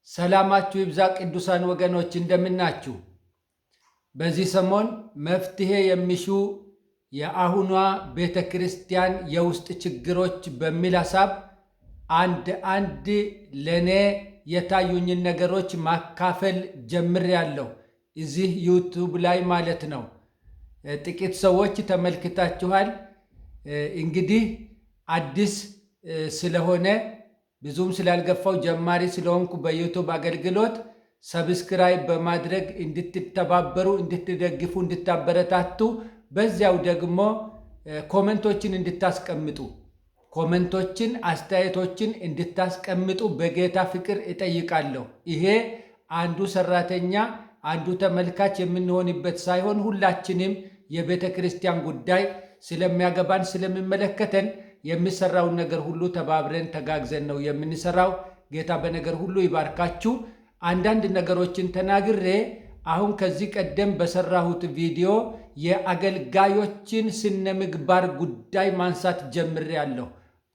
ሰላማችሁ ይብዛ ቅዱሳን ወገኖች እንደምናችሁ። በዚህ ሰሞን መፍትሄ የሚሹ የአሁኗ ቤተ ክርስቲያን የውስጥ ችግሮች በሚል ሐሳብ አንድ ለኔ የታዩኝን ነገሮች ማካፈል ጀምሬያለሁ። እዚህ ዩቱብ ላይ ማለት ነው። ጥቂት ሰዎች ተመልክታችኋል። እንግዲህ አዲስ ስለሆነ ብዙም ስላልገፋው ጀማሪ ስለሆንኩ በዩቱብ አገልግሎት ሰብስክራይብ በማድረግ እንድትተባበሩ፣ እንድትደግፉ፣ እንድታበረታቱ በዚያው ደግሞ ኮመንቶችን እንድታስቀምጡ አስተያየቶችን እንድታስቀምጡ በጌታ ፍቅር እጠይቃለሁ። ይሄ አንዱ ሰራተኛ አንዱ ተመልካች የምንሆንበት ሳይሆን ሁላችንም የቤተ ክርስቲያን ጉዳይ ስለሚያገባን ስለሚመለከተን የሚሰራውን ነገር ሁሉ ተባብረን ተጋግዘን ነው የምንሰራው። ጌታ በነገር ሁሉ ይባርካችሁ። አንዳንድ ነገሮችን ተናግሬ አሁን ከዚህ ቀደም በሰራሁት ቪዲዮ የአገልጋዮችን ስነ ምግባር ጉዳይ ማንሳት ጀምሬያለሁ።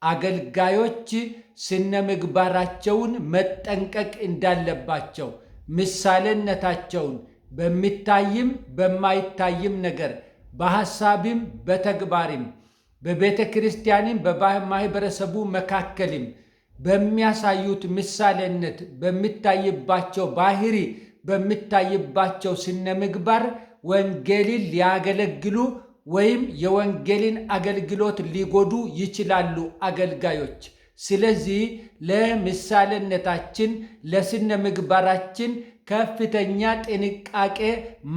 አገልጋዮች ስነ ምግባራቸውን መጠንቀቅ እንዳለባቸው፣ ምሳሌነታቸውን በሚታይም በማይታይም ነገር በሐሳብም በተግባርም በቤተ ክርስቲያንም በማህበረሰቡ መካከልም በሚያሳዩት ምሳሌነት በሚታይባቸው ባህሪ በሚታይባቸው ስነ ምግባር ወንጌልን ሊያገለግሉ ወይም የወንጌልን አገልግሎት ሊጎዱ ይችላሉ አገልጋዮች። ስለዚህ ለምሳሌነታችን ለስነ ምግባራችን ከፍተኛ ጥንቃቄ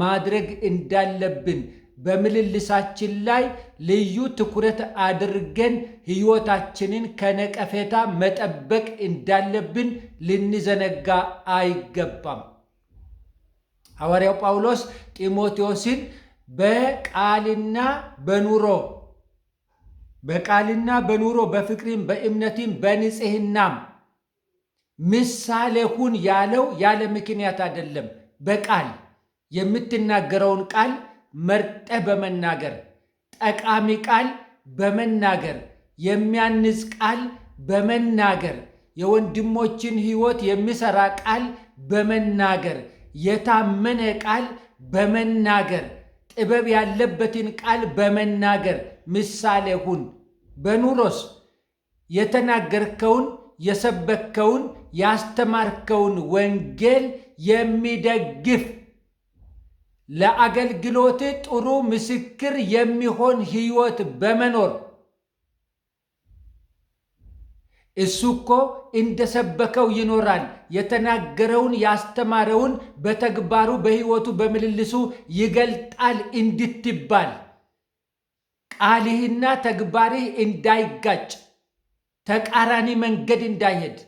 ማድረግ እንዳለብን በምልልሳችን ላይ ልዩ ትኩረት አድርገን ሕይወታችንን ከነቀፌታ መጠበቅ እንዳለብን ልንዘነጋ አይገባም። ሐዋርያው ጳውሎስ ጢሞቴዎስን በቃልና በኑሮ በፍቅርም በእምነትም በንጽሕናም ምሳሌ ሁን ያለው ያለ ምክንያት አይደለም። በቃል የምትናገረውን ቃል መርጠ በመናገር ጠቃሚ ቃል በመናገር የሚያንጽ ቃል በመናገር የወንድሞችን ሕይወት የሚሰራ ቃል በመናገር የታመነ ቃል በመናገር ጥበብ ያለበትን ቃል በመናገር ምሳሌ ሁን። በኑሮስ የተናገርከውን የሰበከውን ያስተማርከውን ወንጌል የሚደግፍ ለአገልግሎት ጥሩ ምስክር የሚሆን ሕይወት በመኖር እሱ እኮ እንደሰበከው ይኖራል፣ የተናገረውን ያስተማረውን በተግባሩ በሕይወቱ በምልልሱ ይገልጣል እንድትባል ቃልህና ተግባርህ እንዳይጋጭ፣ ተቃራኒ መንገድ እንዳይሄድ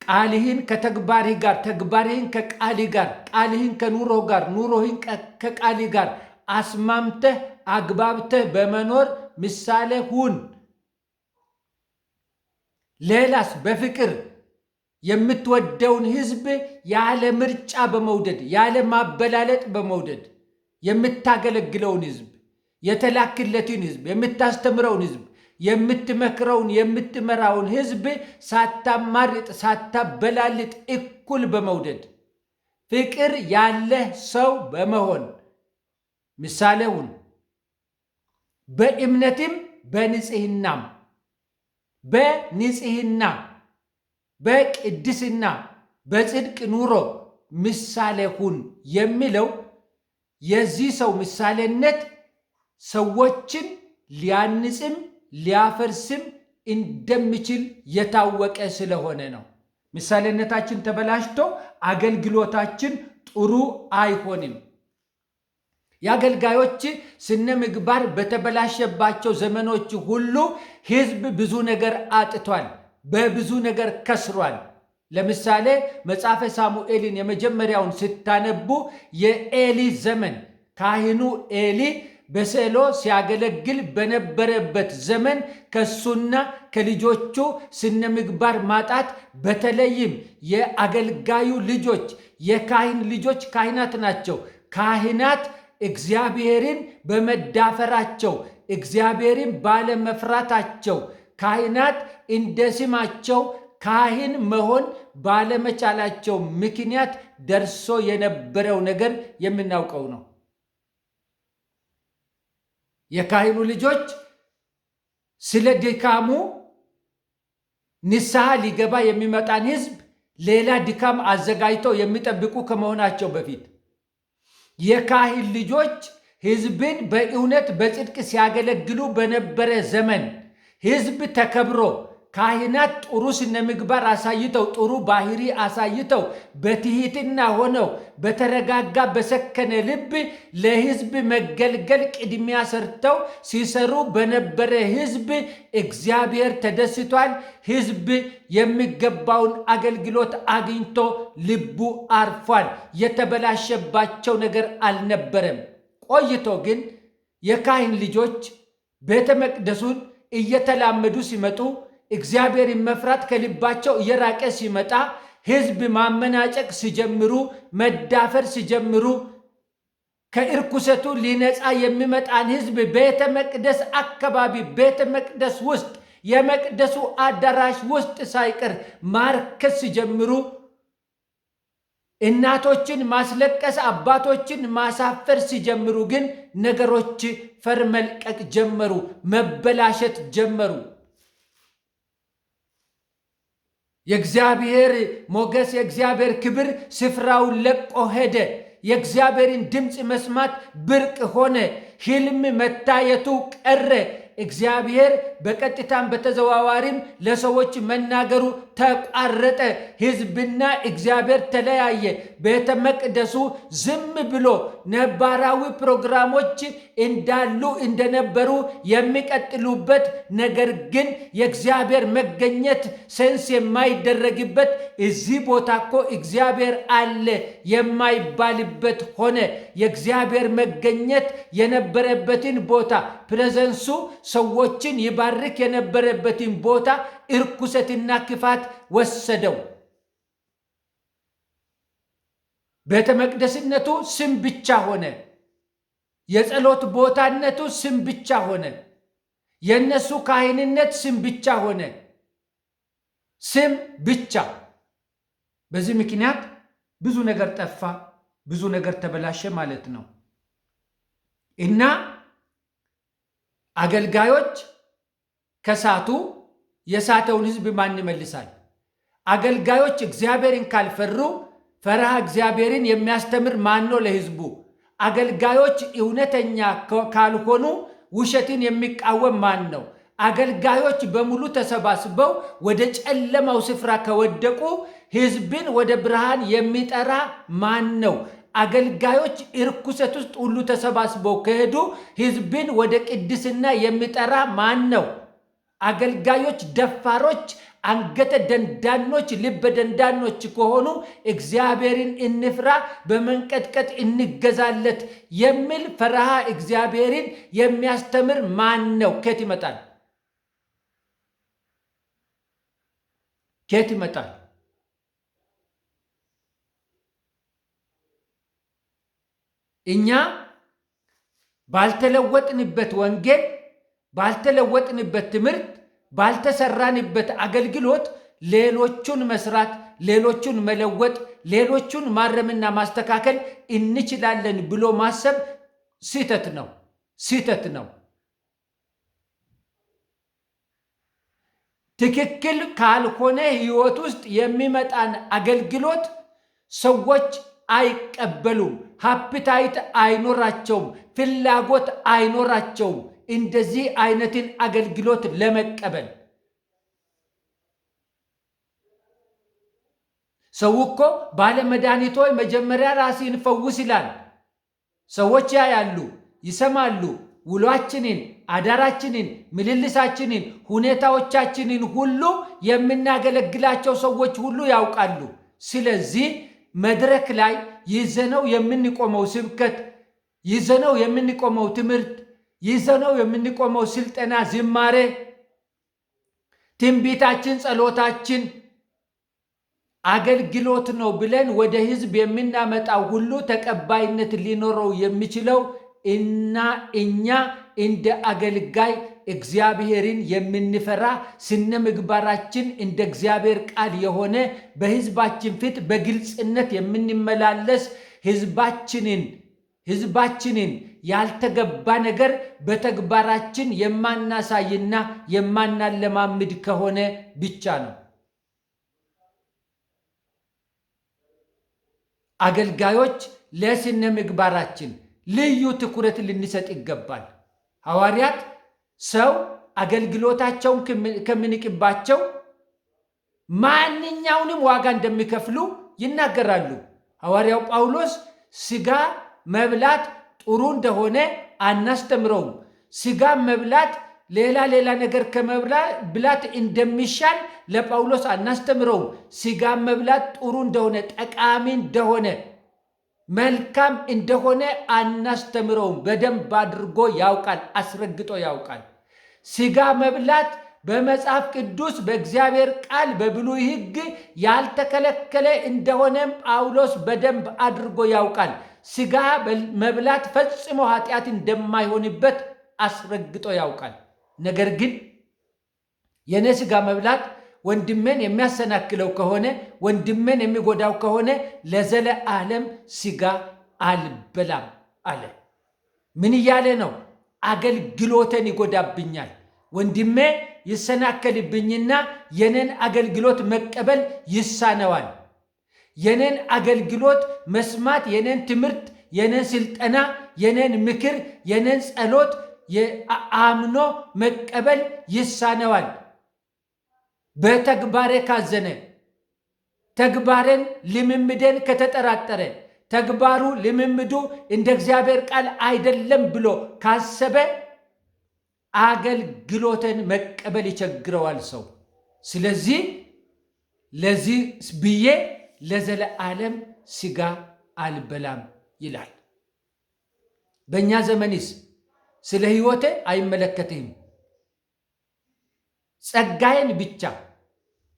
ቃልህን ከተግባርህ ጋር፣ ተግባርህን ከቃልህ ጋር፣ ቃልህን ከኑሮህ ጋር፣ ኑሮህን ከቃልህ ጋር አስማምተህ አግባብተህ በመኖር ምሳሌ ሁን። ሌላስ በፍቅር የምትወደውን ሕዝብ ያለ ምርጫ በመውደድ ያለ ማበላለጥ በመውደድ የምታገለግለውን ሕዝብ፣ የተላክለትን ሕዝብ፣ የምታስተምረውን ሕዝብ፣ የምትመክረውን የምትመራውን ሕዝብ ሳታማርጥ ሳታበላልጥ እኩል በመውደድ ፍቅር ያለህ ሰው በመሆን ምሳሌ ሁን። በእምነትም በንጽሕና በቅድስና በጽድቅ ኑሮ ምሳሌ ሁን የሚለው የዚህ ሰው ምሳሌነት ሰዎችን ሊያንጽም ሊያፈርስም እንደሚችል የታወቀ ስለሆነ ነው። ምሳሌነታችን ተበላሽቶ አገልግሎታችን ጥሩ አይሆንም። የአገልጋዮች ስነ ምግባር በተበላሸባቸው ዘመኖች ሁሉ ሕዝብ ብዙ ነገር አጥቷል፣ በብዙ ነገር ከስሯል። ለምሳሌ መጽሐፈ ሳሙኤልን የመጀመሪያውን ስታነቡ የኤሊ ዘመን ካህኑ ኤሊ በሴሎ ሲያገለግል በነበረበት ዘመን ከሱና ከልጆቹ ስነ ምግባር ማጣት፣ በተለይም የአገልጋዩ ልጆች የካህን ልጆች ካህናት ናቸው። ካህናት እግዚአብሔርን በመዳፈራቸው እግዚአብሔርን ባለመፍራታቸው ካህናት እንደ ስማቸው ካህን መሆን ባለመቻላቸው ምክንያት ደርሶ የነበረው ነገር የምናውቀው ነው። የካህኑ ልጆች ስለ ድካሙ ንስሐ ሊገባ የሚመጣን ሕዝብ ሌላ ድካም አዘጋጅተው የሚጠብቁ ከመሆናቸው በፊት የካህን ልጆች ሕዝብን በእውነት በጽድቅ ሲያገለግሉ በነበረ ዘመን ሕዝብ ተከብሮ ካህናት ጥሩ ስነ ምግባር አሳይተው ጥሩ ባህሪ አሳይተው በትህትና ሆነው በተረጋጋ በሰከነ ልብ ለሕዝብ መገልገል ቅድሚያ ሰርተው ሲሰሩ በነበረ ሕዝብ እግዚአብሔር ተደስቷል። ሕዝብ የሚገባውን አገልግሎት አግኝቶ ልቡ አርፏል። የተበላሸባቸው ነገር አልነበረም። ቆይቶ ግን የካህን ልጆች ቤተ መቅደሱን እየተላመዱ ሲመጡ እግዚአብሔርን መፍራት ከልባቸው እየራቀ ሲመጣ ሕዝብ ማመናጨቅ ሲጀምሩ፣ መዳፈር ሲጀምሩ፣ ከእርኩሰቱ ሊነጻ የሚመጣን ሕዝብ ቤተ መቅደስ አካባቢ ቤተ መቅደስ ውስጥ የመቅደሱ አዳራሽ ውስጥ ሳይቀር ማርከስ ሲጀምሩ፣ እናቶችን ማስለቀስ፣ አባቶችን ማሳፈር ሲጀምሩ ግን ነገሮች ፈር መልቀቅ ጀመሩ፣ መበላሸት ጀመሩ። የእግዚአብሔር ሞገስ የእግዚአብሔር ክብር ስፍራውን ለቆ ሄደ። የእግዚአብሔርን ድምፅ መስማት ብርቅ ሆነ። ሕልም መታየቱ ቀረ። እግዚአብሔር በቀጥታም በተዘዋዋሪም ለሰዎች መናገሩ ተቋረጠ። ሕዝብና እግዚአብሔር ተለያየ። ቤተ መቅደሱ ዝም ብሎ ነባራዊ ፕሮግራሞች እንዳሉ እንደነበሩ የሚቀጥሉበት፣ ነገር ግን የእግዚአብሔር መገኘት ሴንስ የማይደረግበት እዚህ ቦታ እኮ እግዚአብሔር አለ የማይባልበት ሆነ። የእግዚአብሔር መገኘት የነበረበትን ቦታ ፕሬዘንሱ ሰዎችን ይባርክ የነበረበትን ቦታ እርኩሰትና ክፋት ወሰደው። ቤተ መቅደስነቱ ስም ብቻ ሆነ። የጸሎት ቦታነቱ ስም ብቻ ሆነ። የነሱ ካህንነት ስም ብቻ ሆነ። ስም ብቻ። በዚህ ምክንያት ብዙ ነገር ጠፋ፣ ብዙ ነገር ተበላሸ ማለት ነው እና አገልጋዮች ከሳቱ የሳተውን ሕዝብ ማን ይመልሳል? አገልጋዮች እግዚአብሔርን ካልፈሩ ፈርሃ እግዚአብሔርን የሚያስተምር ማን ነው ለሕዝቡ? አገልጋዮች እውነተኛ ካልሆኑ ውሸትን የሚቃወም ማን ነው? አገልጋዮች በሙሉ ተሰባስበው ወደ ጨለማው ስፍራ ከወደቁ ሕዝብን ወደ ብርሃን የሚጠራ ማን ነው? አገልጋዮች እርኩሰት ውስጥ ሁሉ ተሰባስበው ከሄዱ ሕዝብን ወደ ቅድስና የሚጠራ ማን ነው? አገልጋዮች ደፋሮች፣ አንገተ ደንዳኖች፣ ልበ ደንዳኖች ከሆኑ እግዚአብሔርን እንፍራ፣ በመንቀጥቀጥ እንገዛለት የሚል ፈርሃ እግዚአብሔርን የሚያስተምር ማን ነው? ከየት ይመጣል? ከየት ይመጣል? እኛ ባልተለወጥንበት ወንጌል፣ ባልተለወጥንበት ትምህርት፣ ባልተሰራንበት አገልግሎት ሌሎቹን መስራት፣ ሌሎቹን መለወጥ፣ ሌሎቹን ማረምና ማስተካከል እንችላለን ብሎ ማሰብ ስህተት ነው፣ ስህተት ነው። ትክክል ካልሆነ ሕይወት ውስጥ የሚመጣን አገልግሎት ሰዎች አይቀበሉም። ሃፒታይት አይኖራቸውም። ፍላጎት አይኖራቸውም እንደዚህ አይነትን አገልግሎት ለመቀበል። ሰው እኮ ባለመድኃኒቶች መጀመሪያ ራስን ፈውስ ይላል። ሰዎች ያያሉ፣ ይሰማሉ። ውሏችንን፣ አዳራችንን፣ ምልልሳችንን፣ ሁኔታዎቻችንን ሁሉ የምናገለግላቸው ሰዎች ሁሉ ያውቃሉ። ስለዚህ መድረክ ላይ ይዘነው የምንቆመው ስብከት፣ ይዘነው የምንቆመው ትምህርት፣ ይዘነው የምንቆመው ስልጠና፣ ዝማሬ፣ ትንቢታችን፣ ጸሎታችን አገልግሎት ነው ብለን ወደ ሕዝብ የምናመጣው ሁሉ ተቀባይነት ሊኖረው የሚችለው እና እኛ እንደ አገልጋይ እግዚአብሔርን የምንፈራ ስነ ምግባራችን እንደ እግዚአብሔር ቃል የሆነ በሕዝባችን ፊት በግልጽነት የምንመላለስ ሕዝባችንን ያልተገባ ነገር በተግባራችን የማናሳይና የማናለማምድ ከሆነ ብቻ ነው። አገልጋዮች ለስነ ምግባራችን ልዩ ትኩረት ልንሰጥ ይገባል። ሐዋርያት ሰው አገልግሎታቸውን ከምንቅባቸው ማንኛውንም ዋጋ እንደሚከፍሉ ይናገራሉ። ሐዋርያው ጳውሎስ ሥጋ መብላት ጥሩ እንደሆነ አናስተምረውም። ሥጋ መብላት ሌላ ነገር ከመብላት እንደሚሻል ለጳውሎስ አናስተምረውም። ሥጋ መብላት ጥሩ እንደሆነ፣ ጠቃሚ እንደሆነ፣ መልካም እንደሆነ አናስተምረውም። በደንብ አድርጎ ያውቃል፣ አስረግጦ ያውቃል። ሥጋ መብላት በመጽሐፍ ቅዱስ በእግዚአብሔር ቃል በብሉይ ሕግ ያልተከለከለ እንደሆነም ጳውሎስ በደንብ አድርጎ ያውቃል። ሥጋ መብላት ፈጽሞ ኃጢአት እንደማይሆንበት አስረግጦ ያውቃል። ነገር ግን የኔ ሥጋ መብላት ወንድሜን የሚያሰናክለው ከሆነ፣ ወንድሜን የሚጎዳው ከሆነ ለዘለዓለም ሥጋ አልበላም አለ። ምን እያለ ነው? አገልግሎትን ይጎዳብኛል፣ ወንድሜ ይሰናከልብኝና የኔን አገልግሎት መቀበል ይሳነዋል። የኔን አገልግሎት መስማት፣ የኔን ትምህርት፣ የኔን ስልጠና፣ የኔን ምክር፣ የኔን ጸሎት አምኖ መቀበል ይሳነዋል። በተግባሬ ካዘነ፣ ተግባሬን ልምምዴን ከተጠራጠረ፣ ተግባሩ ልምምዱ እንደ እግዚአብሔር ቃል አይደለም ብሎ ካሰበ አገልግሎትን መቀበል ይቸግረዋል ሰው። ስለዚህ ለዚህ ብዬ ለዘለዓለም ሥጋ አልበላም ይላል። በእኛ ዘመንስ ስለ ሕይወቴ አይመለከትህም፣ ጸጋዬን ብቻ፣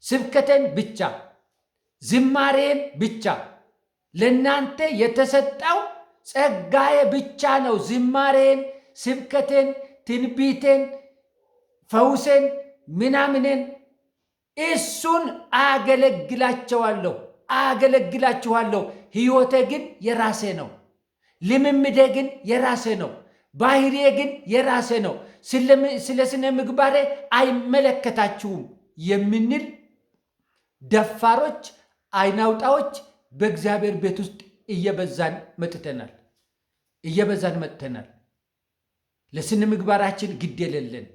ስብከቴን ብቻ፣ ዝማሬን ብቻ፣ ለእናንተ የተሰጠው ጸጋዬ ብቻ ነው። ዝማሬን፣ ስብከቴን፣ ትንቢቴን፣ ፈውሴን፣ ምናምኔን እሱን አገለግላችኋለሁ። ሕይወቴ ግን የራሴ ነው። ልምምዴ ግን የራሴ ነው። ባህሪዬ ግን የራሴ ነው። ስለ ስነ ምግባሬ አይመለከታችሁም የምንል ደፋሮች፣ አይናውጣዎች በእግዚአብሔር ቤት ውስጥ እየበዛን መጥተናል። ለስነ ምግባራችን ግድ የሌለን፣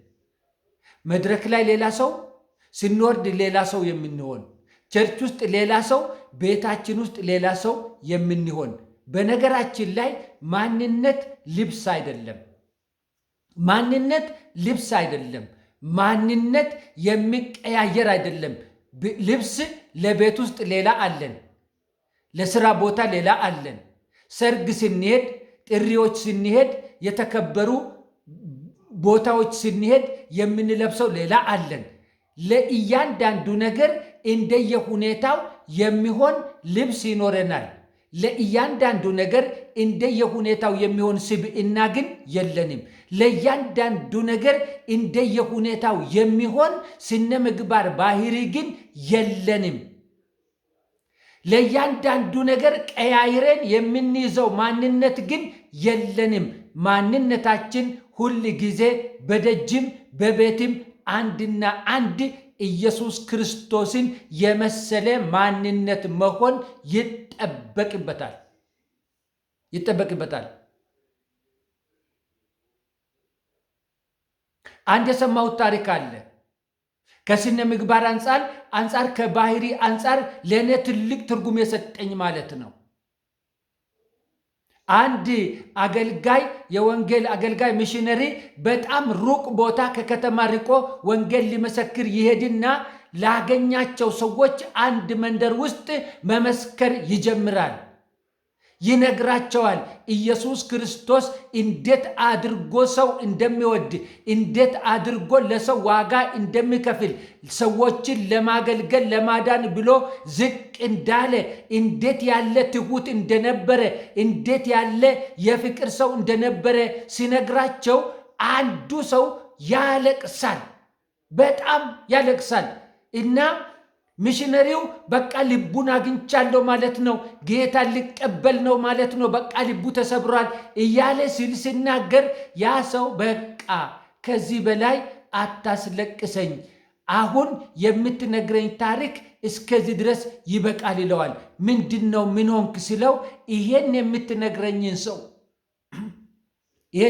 መድረክ ላይ ሌላ ሰው፣ ስንወርድ ሌላ ሰው የምንሆን፣ ቸርች ውስጥ ሌላ ሰው፣ ቤታችን ውስጥ ሌላ ሰው የምንሆን። በነገራችን ላይ ማንነት ልብስ አይደለም። ማንነት የሚቀያየር አይደለም። ልብስ ለቤት ውስጥ ሌላ አለን፣ ለስራ ቦታ ሌላ አለን፣ ሰርግ ስንሄድ፣ ጥሪዎች ስንሄድ፣ የተከበሩ ቦታዎች ስንሄድ የምንለብሰው ሌላ አለን። ለእያንዳንዱ ነገር እንደየሁኔታው የሚሆን ልብስ ይኖረናል። ለእያንዳንዱ ነገር እንደየሁኔታው የሚሆን ስብዕና ግን የለንም። ለእያንዳንዱ ነገር እንደየሁኔታው የሚሆን ስነ ምግባር ባህሪ ግን የለንም። ለእያንዳንዱ ነገር ቀያይረን የምንይዘው ማንነት ግን የለንም። ማንነታችን ሁል ጊዜ በደጅም በቤትም አንድና አንድ ኢየሱስ ክርስቶስን የመሰለ ማንነት መሆን ይጠበቅበታል። አንድ የሰማሁት ታሪክ አለ። ከስነ ምግባር አንጻር ከባህሪ አንጻር ለእኔ ትልቅ ትርጉም የሰጠኝ ማለት ነው። አንድ አገልጋይ፣ የወንጌል አገልጋይ ሚሽነሪ በጣም ሩቅ ቦታ ከከተማ ርቆ ወንጌል ሊመሰክር ይሄድና ላገኛቸው ሰዎች አንድ መንደር ውስጥ መመስከር ይጀምራል። ይነግራቸዋል ኢየሱስ ክርስቶስ እንዴት አድርጎ ሰው እንደሚወድ፣ እንዴት አድርጎ ለሰው ዋጋ እንደሚከፍል፣ ሰዎችን ለማገልገል ለማዳን ብሎ ዝቅ እንዳለ፣ እንዴት ያለ ትሁት እንደነበረ፣ እንዴት ያለ የፍቅር ሰው እንደነበረ ሲነግራቸው አንዱ ሰው ያለቅሳል፣ በጣም ያለቅሳል። እና ሚሽነሪው በቃ ልቡን አግኝቻለሁ ማለት ነው፣ ጌታ ሊቀበል ነው ማለት ነው፣ በቃ ልቡ ተሰብሯል እያለ ሲናገር ያ ሰው በቃ ከዚህ በላይ አታስለቅሰኝ፣ አሁን የምትነግረኝ ታሪክ እስከዚህ ድረስ ይበቃል ይለዋል። ምንድን ነው ምን ሆንክ ሲለው ይሄን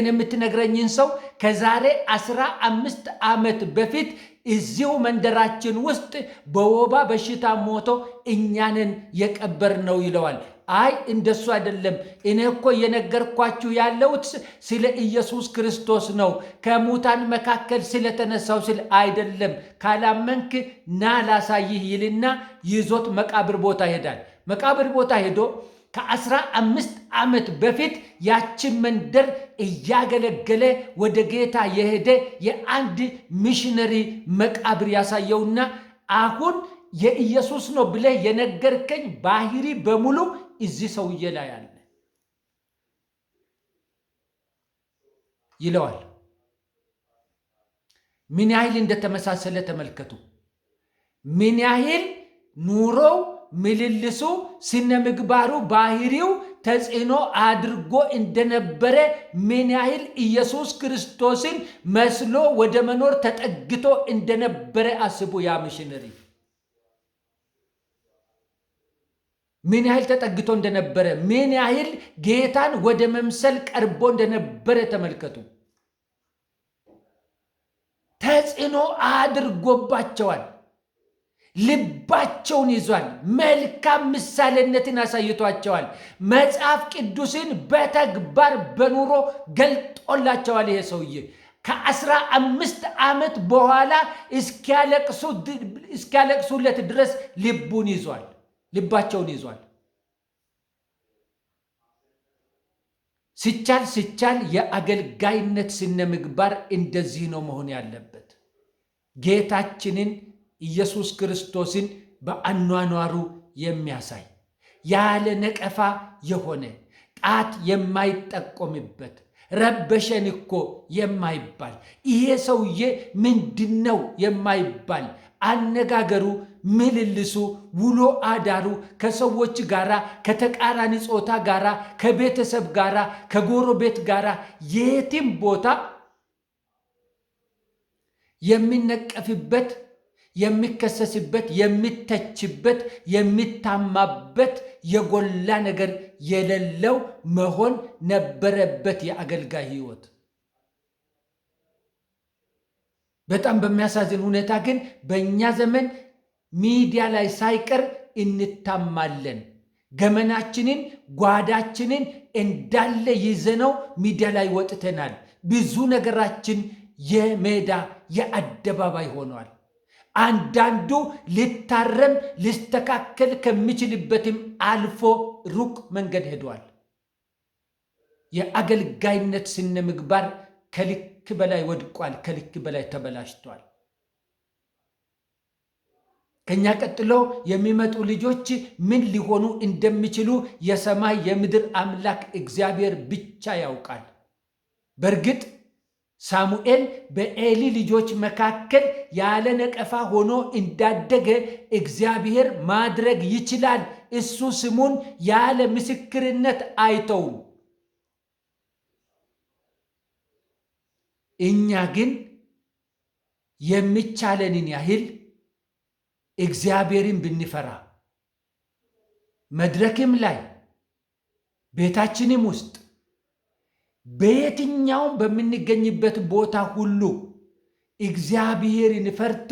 የምትነግረኝን ሰው ከዛሬ 15 ዓመት በፊት እዚሁ መንደራችን ውስጥ በወባ በሽታ ሞቶ እኛንን የቀበርነው ይለዋል። አይ እንደሱ አይደለም፣ እኔ እኮ እየነገርኳችሁ ያለሁት ስለ ኢየሱስ ክርስቶስ ነው፣ ከሙታን መካከል ስለተነሳው ስለ አይደለም፣ ካላመንክ ና ላሳይህ ይልና ይዞት መቃብር ቦታ ይሄዳል። መቃብር ቦታ ሄዶ ከ15 ዓመት በፊት ያችን መንደር እያገለገለ ወደ ጌታ የሄደ የአንድ ሚሽነሪ መቃብር ያሳየውና አሁን የኢየሱስ ነው ብለህ የነገርከኝ ባህሪ በሙሉ እዚህ ሰውዬ ላይ አለ ይለዋል። ምን ያህል እንደተመሳሰለ ተመልከቱ። ምን ያህል ኑሮው፣ ምልልሱ፣ ስነ ምግባሩ፣ ባህሪው ተጽዕኖ አድርጎ እንደነበረ፣ ምን ያህል ኢየሱስ ክርስቶስን መስሎ ወደ መኖር ተጠግቶ እንደነበረ አስቡ። ያ ሚሽነሪ ምን ያህል ተጠግቶ እንደነበረ፣ ምን ያህል ጌታን ወደ መምሰል ቀርቦ እንደነበረ ተመልከቱ። ተጽዕኖ አድርጎባቸዋል። ልባቸውን ይዟል። መልካም ምሳሌነትን አሳይቷቸዋል። መጽሐፍ ቅዱስን በተግባር በኑሮ ገልጦላቸዋል። ይሄ ሰውዬ ከ15 ዓመት በኋላ እስኪያለቅሱለት ድረስ ልባቸውን ይዟል። ሲቻል የአገልጋይነት ስነ ምግባር እንደዚህ ነው መሆን ያለበት። ጌታችንን ኢየሱስ ክርስቶስን በአኗኗሩ የሚያሳይ ያለ ነቀፋ የሆነ ጣት የማይጠቆምበት ረበሸን እኮ የማይባል ይሄ ሰውዬ ምንድነው የማይባል አነጋገሩ፣ ምልልሱ፣ ውሎ አዳሩ ከሰዎች ጋራ፣ ከተቃራኒ ጾታ ጋራ፣ ከቤተሰብ ጋራ፣ ከጎረቤት ጋራ የትም ቦታ የሚነቀፍበት፣ የሚከሰስበት፣ የሚተችበት፣ የሚታማበት የጎላ ነገር የሌለው መሆን ነበረበት የአገልጋይ ሕይወት። በጣም በሚያሳዝን ሁኔታ ግን በእኛ ዘመን ሚዲያ ላይ ሳይቀር እንታማለን። ገመናችንን፣ ጓዳችንን እንዳለ ይዘነው ሚዲያ ላይ ወጥተናል። ብዙ ነገራችን የሜዳ የአደባባይ ሆኗል። አንዳንዱ ሊታረም ሊስተካከል ከሚችልበትም አልፎ ሩቅ መንገድ ሄዷል። የአገልጋይነት ስነ ምግባር ከልክ በላይ ወድቋል። ከልክ በላይ ተበላሽቷል። ከኛ ቀጥሎ የሚመጡ ልጆች ምን ሊሆኑ እንደሚችሉ የሰማይ የምድር አምላክ እግዚአብሔር ብቻ ያውቃል። በእርግጥ ሳሙኤል በኤሊ ልጆች መካከል ያለ ነቀፋ ሆኖ እንዳደገ እግዚአብሔር ማድረግ ይችላል። እሱ ስሙን ያለ ምስክርነት አይተውም። እኛ ግን የሚቻለንን ያህል እግዚአብሔርን ብንፈራ መድረክም ላይ ቤታችንም ውስጥ በየትኛውም በምንገኝበት ቦታ ሁሉ እግዚአብሔርን ፈርቶ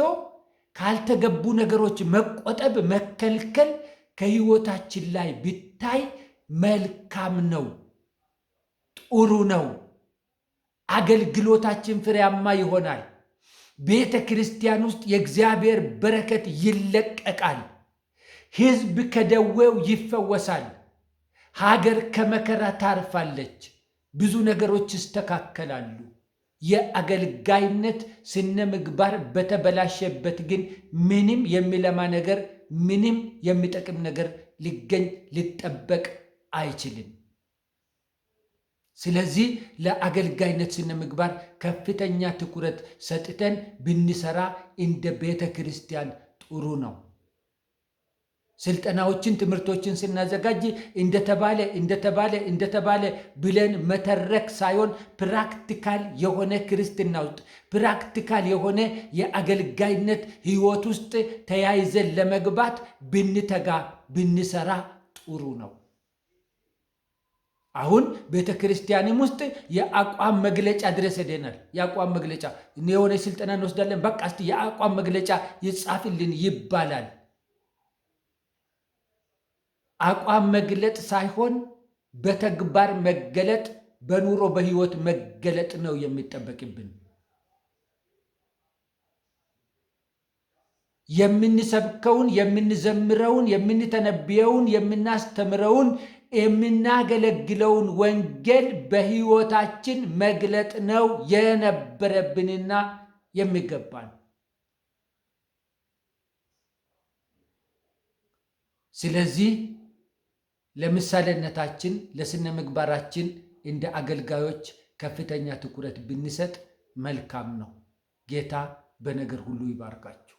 ካልተገቡ ነገሮች መቆጠብ፣ መከልከል ከሕይወታችን ላይ ቢታይ መልካም ነው፣ ጥሩ ነው። አገልግሎታችን ፍሬያማ ይሆናል። ቤተ ክርስቲያን ውስጥ የእግዚአብሔር በረከት ይለቀቃል። ሕዝብ ከደዌው ይፈወሳል። ሀገር ከመከራ ታርፋለች። ብዙ ነገሮች ይስተካከላሉ። የአገልጋይነት ስነ ምግባር በተበላሸበት ግን ምንም የሚለማ ነገር፣ ምንም የሚጠቅም ነገር ሊገኝ ሊጠበቅ አይችልም። ስለዚህ ለአገልጋይነት ስነ ምግባር ከፍተኛ ትኩረት ሰጥተን ብንሰራ እንደ ቤተ ክርስቲያን ጥሩ ነው። ስልጠናዎችን፣ ትምህርቶችን ስናዘጋጅ እንደተባለ ብለን መተረክ ሳይሆን ፕራክቲካል የሆነ ክርስትና ውስጥ ፕራክቲካል የሆነ የአገልጋይነት ሕይወት ውስጥ ተያይዘን ለመግባት ብንተጋ ብንሰራ ጥሩ ነው። አሁን ቤተ ክርስቲያንም ውስጥ የአቋም መግለጫ ድረስ ሄደናል። የአቋም መግለጫ የሆነ ስልጠና እንወስዳለን። በቃ እስቲ የአቋም መግለጫ ይጻፍልን ይባላል። አቋም መግለጥ ሳይሆን በተግባር መገለጥ፣ በኑሮ በህይወት መገለጥ ነው የሚጠበቅብን። የምንሰብከውን፣ የምንዘምረውን፣ የምንተነብየውን፣ የምናስተምረውን፣ የምናገለግለውን ወንጌል በህይወታችን መግለጥ ነው የነበረብንና የሚገባን። ስለዚህ ለምሳሌነታችን፣ ለስነ ምግባራችን እንደ አገልጋዮች ከፍተኛ ትኩረት ብንሰጥ መልካም ነው። ጌታ በነገር ሁሉ ይባርካችሁ።